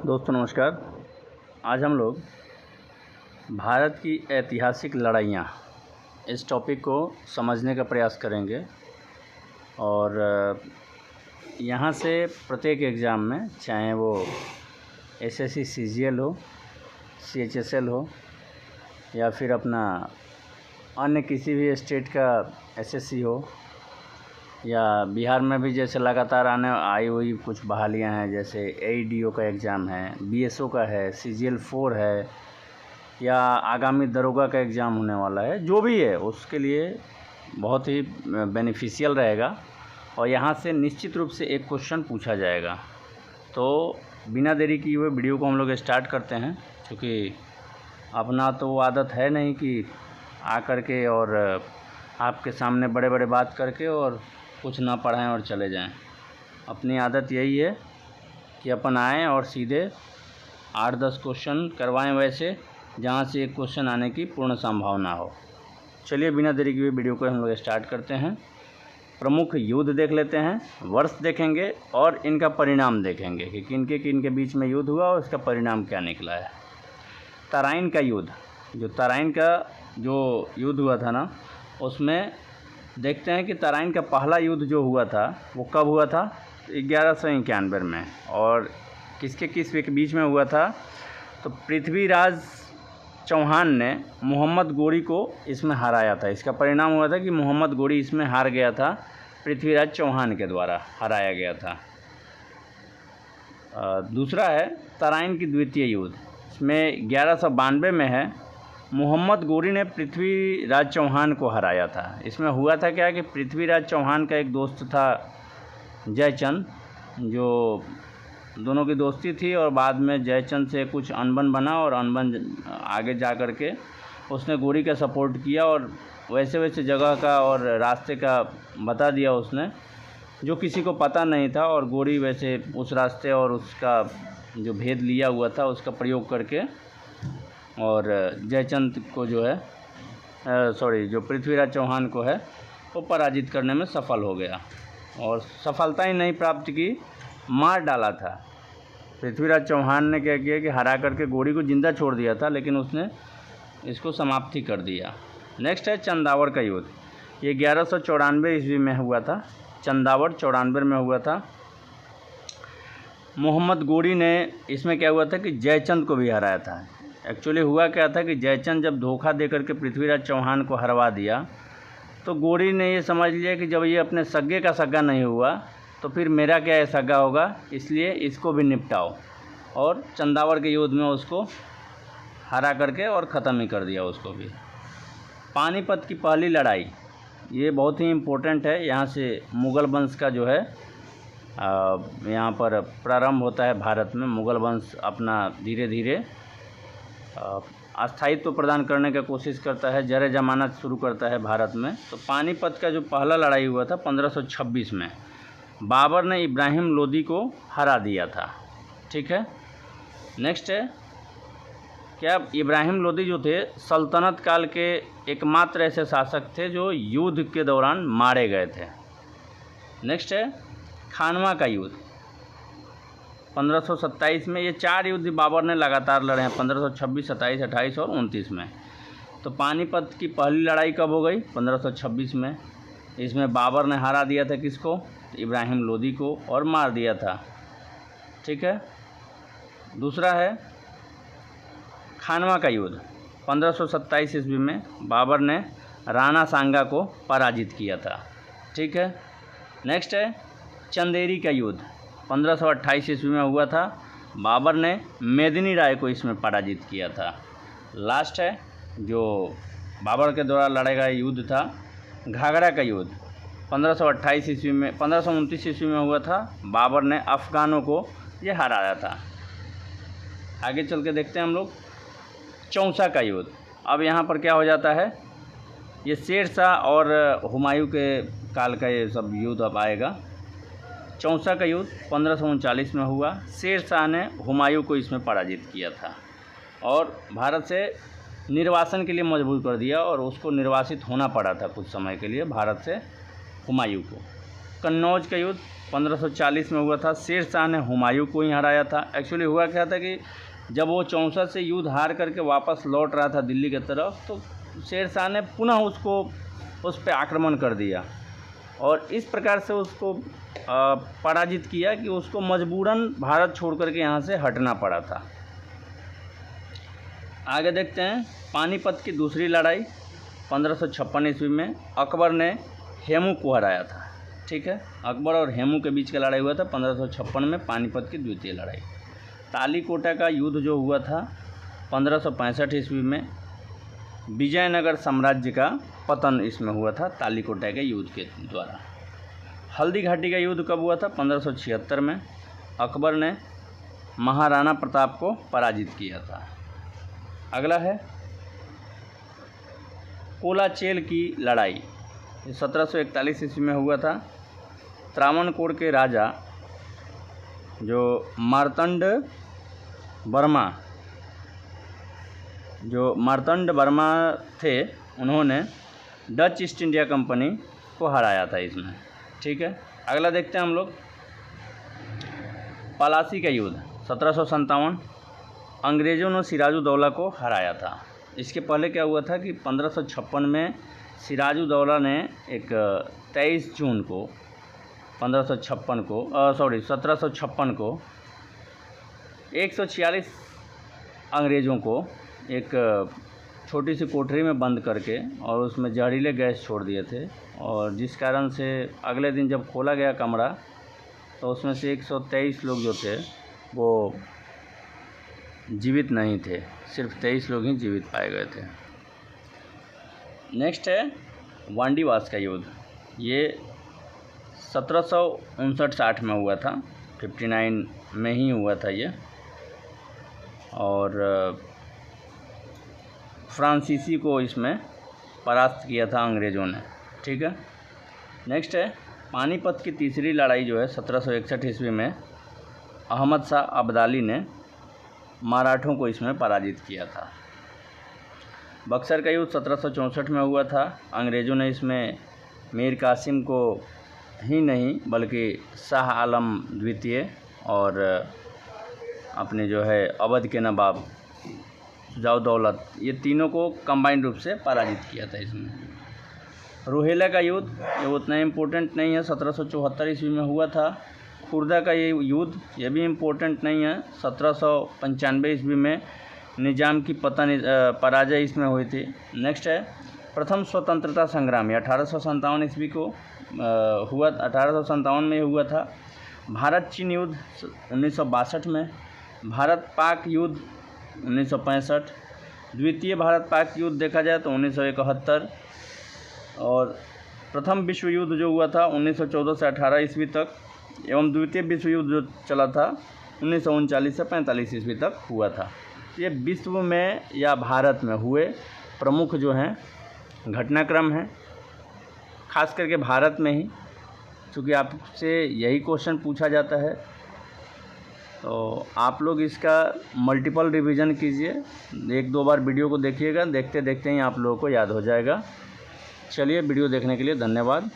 दोस्तों नमस्कार। आज हम लोग भारत की ऐतिहासिक लड़ाइयाँ इस टॉपिक को समझने का प्रयास करेंगे और यहाँ से प्रत्येक एग्ज़ाम में, चाहे वो एसएससी सीजीएल हो, सीएचएसएल हो या फिर अपना अन्य किसी भी स्टेट का एसएससी हो, या बिहार में भी जैसे लगातार आई हुई कुछ बहालियां हैं, जैसे एईडीओ का एग्ज़ाम है, बीएसओ का है, सीजीएल 4 है, या आगामी दरोगा का एग्ज़ाम होने वाला है, जो भी है उसके लिए बहुत ही बेनिफिशियल रहेगा और यहाँ से निश्चित रूप से एक क्वेश्चन पूछा जाएगा। तो बिना देरी किए हुए वीडियो को हम लोग स्टार्ट करते हैं, क्योंकि अपना तो वो आदत है नहीं कि आ कर के और आपके सामने बड़े बड़े बात करके और कुछ ना पढ़ाएं और चले जाएं। अपनी आदत यही है कि अपन आएँ और सीधे 8-10 क्वेश्चन करवाएं, वैसे जहां से एक क्वेश्चन आने की पूर्ण संभावना हो। चलिए बिना देरी किए वीडियो को हम लोग स्टार्ट करते हैं। प्रमुख युद्ध देख लेते हैं, वर्ष देखेंगे और इनका परिणाम देखेंगे कि किन के बीच में युद्ध हुआ और इसका परिणाम क्या निकला है। तराइन का युद्ध, जो तराइन का जो युद्ध हुआ था ना, उसमें देखते हैं कि तराइन का पहला युद्ध जो हुआ था वो कब हुआ था? 1191 में। और किसके के बीच में हुआ था? तो पृथ्वीराज चौहान ने मोहम्मद गोरी को इसमें हराया था। इसका परिणाम हुआ था कि मोहम्मद गोरी इसमें हार गया था, पृथ्वीराज चौहान के द्वारा हराया गया था। दूसरा है तराइन की द्वितीय युद्ध, इसमें 1192 में है। मोहम्मद गोरी ने पृथ्वीराज चौहान को हराया था। इसमें हुआ था क्या कि पृथ्वीराज चौहान का एक दोस्त था जयचंद, जो दोनों की दोस्ती थी और बाद में जयचंद से कुछ अनबन बना और अनबन आगे जा कर के उसने गोरी का सपोर्ट किया और वैसे जगह का और रास्ते का बता दिया उसने, जो किसी को पता नहीं था। और गोरी वैसे उस रास्ते और उसका जो भेद लिया हुआ था उसका प्रयोग करके और जयचंद को जो है जो पृथ्वीराज चौहान को है वो पराजित करने में सफल हो गया। और सफलता ही नहीं प्राप्त की, मार डाला था। पृथ्वीराज चौहान ने क्या किया कि हरा करके गोरी को जिंदा छोड़ दिया था, लेकिन उसने इसको समाप्ति कर दिया। नेक्स्ट है चंदावड़ का युद्ध, ये 1194 ईस्वी में हुआ था। चंदावड़ 94 में हुआ था। मोहम्मद गोरी ने इसमें क्या हुआ था कि जयचंद को भी हराया था। एक्चुअली हुआ क्या था कि जयचंद जब धोखा दे करके पृथ्वीराज चौहान को हरवा दिया, तो गोरी ने ये समझ लिया कि जब ये अपने सगे का सगा नहीं हुआ तो फिर मेरा क्या है सगा होगा, इसलिए इसको भी निपटाओ। और चंदावड़ के युद्ध में उसको हरा करके और ख़त्म ही कर दिया उसको भी। पानीपत की पहली लड़ाई, ये बहुत ही इम्पोर्टेंट है। यहाँ से मुग़ल वंश का जो है यहाँ पर प्रारंभ होता है। भारत में मुग़ल वंश अपना धीरे धीरे अस्थायित्व प्रदान करने का कोशिश करता है, जरे जमानत शुरू करता है भारत में। तो पानीपत का जो पहला लड़ाई हुआ था 1526 में, बाबर ने इब्राहिम लोदी को हरा दिया था। ठीक है। नेक्स्ट है क्या इब्राहिम लोदी जो थे सल्तनत काल के एकमात्र ऐसे शासक थे जो युद्ध के दौरान मारे गए थे। नेक्स्ट है खानवा का युद्ध 1527 में। ये 4 युद्ध बाबर ने लगातार लड़े हैं, 1526, 27, 28 और 29 में। तो पानीपत की पहली लड़ाई कब हो गई? 1526 में। इसमें बाबर ने हरा दिया था किसको? इब्राहिम लोदी को, और मार दिया था। ठीक है। दूसरा है खानवा का युद्ध 1527 ईस्वी में, बाबर ने राणा सांगा को पराजित किया था। ठीक है। नेक्स्ट है चंदेरी का युद्ध 1528 ईस्वी में हुआ था, बाबर ने मेदिनी राय को इसमें पराजित किया था। लास्ट है जो बाबर के द्वारा लड़ा गया युद्ध था घाघरा का युद्ध 1528 ईस्वी में, 1529 ईस्वी में हुआ था। बाबर ने अफ़गानों को ये हराया था। आगे चल के देखते हैं हम लोग चौसा का युद्ध। अब यहाँ पर क्या हो जाता है, ये शेर शाह और हुमायूं के काल का ये सब युद्ध अब आएगा। चौसा का युद्ध 1539 में हुआ। शेर शाह ने हुमायूं को इसमें पराजित किया था और भारत से निर्वासन के लिए मजबूर कर दिया और उसको निर्वासित होना पड़ा था कुछ समय के लिए भारत से हुमायूं को। कन्नौज का युद्ध 1540 में हुआ था। शेर शाह ने हुमायूं को ही हराया था। एक्चुअली हुआ क्या था कि जब वो 64 से युद्ध हार करके वापस लौट रहा था दिल्ली की तरफ, तो शेर शाह ने पुनः उसको उस पर आक्रमण कर दिया और इस प्रकार से उसको पराजित किया कि उसको मजबूरन भारत छोड़ करके यहाँ से हटना पड़ा था। आगे देखते हैं पानीपत की दूसरी लड़ाई 1556 ईस्वी में अकबर ने हेमू को हराया था। ठीक है, अकबर और हेमू के बीच का लड़ाई हुआ था 1556 में, पानीपत की द्वितीय लड़ाई। तालीकोटा का युद्ध जो हुआ था 1565 ईस्वी में, विजयनगर साम्राज्य का पतन इसमें हुआ था तालीकोटा के युद्ध के द्वारा। हल्दी घाटी का युद्ध कब हुआ था? 1576 में। अकबर ने महाराणा प्रताप को पराजित किया था। अगला है कोलाचेल की लड़ाई, 1741 ईस्वी में हुआ था। त्रावणकोर के राजा जो मार्तंड वर्मा थे, उन्होंने डच ईस्ट इंडिया कंपनी को हराया था इसमें। ठीक है, अगला देखते हैं हम लोग पलासी का युद्ध 1757, अंग्रेज़ों ने सिराजुद्दौला को हराया था। इसके पहले क्या हुआ था कि 1556 में सिराजुद्दौला ने एक 23 जून को 1756 को 146 अंग्रेज़ों को एक छोटी सी कोठरी में बंद करके और उसमें जहरीले गैस छोड़ दिए थे, और जिस कारण से अगले दिन जब खोला गया कमरा तो उसमें से 123 लोग जो थे वो जीवित नहीं थे, सिर्फ 23 लोग ही जीवित पाए गए थे। नेक्स्ट है वांडीवास का युद्ध, ये 1759-60 में हुआ था, 59 में ही हुआ था ये, और फ्रांसीसी को इसमें परास्त किया था अंग्रेज़ों ने। ठीक है, नेक्स्ट है पानीपत की तीसरी लड़ाई जो है 1761 ईस्वी में, अहमद शाह अब्दाली ने मराठों को इसमें पराजित किया था। बक्सर का युद्ध 1764 में हुआ था। अंग्रेज़ों ने इसमें मीर कासिम को ही नहीं बल्कि शाह आलम द्वितीय और अपने जो है अवध के नवाब शुजाउद्दौला, ये तीनों को कंबाइंड रूप से पराजित किया था इसमें। रोहेला का युद्ध ये उतना इम्पोर्टेंट नहीं है, 1774 ईस्वी में हुआ था। खुर्दा का ये युद्ध ये भी इम्पोर्टेंट नहीं है, 1795 ईस्वी में निज़ाम की पराजय इसमें हुई थी। नेक्स्ट है प्रथम स्वतंत्रता संग्राम, ये 1857 ईस्वी को हुआ, 1857 में हुआ था। भारत चीन युद्ध 1962 में, भारत पाक युद्ध 1965, द्वितीय भारत पाक युद्ध देखा जाए तो 1971, और प्रथम विश्व युद्ध जो हुआ था 1914 से 18 ईस्वी तक, एवं द्वितीय विश्व युद्ध जो चला था 1939 से 45 ईस्वी तक हुआ था। ये विश्व में या भारत में हुए प्रमुख जो हैं घटनाक्रम हैं, खास करके भारत में ही, क्योंकि आपसे यही क्वेश्चन पूछा जाता है, तो आप लोग इसका मल्टीपल रिवीजन कीजिए, 1-2 बार वीडियो को देखिएगा, देखते देखते ही आप लोगों को याद हो जाएगा। चलिए, वीडियो देखने के लिए धन्यवाद।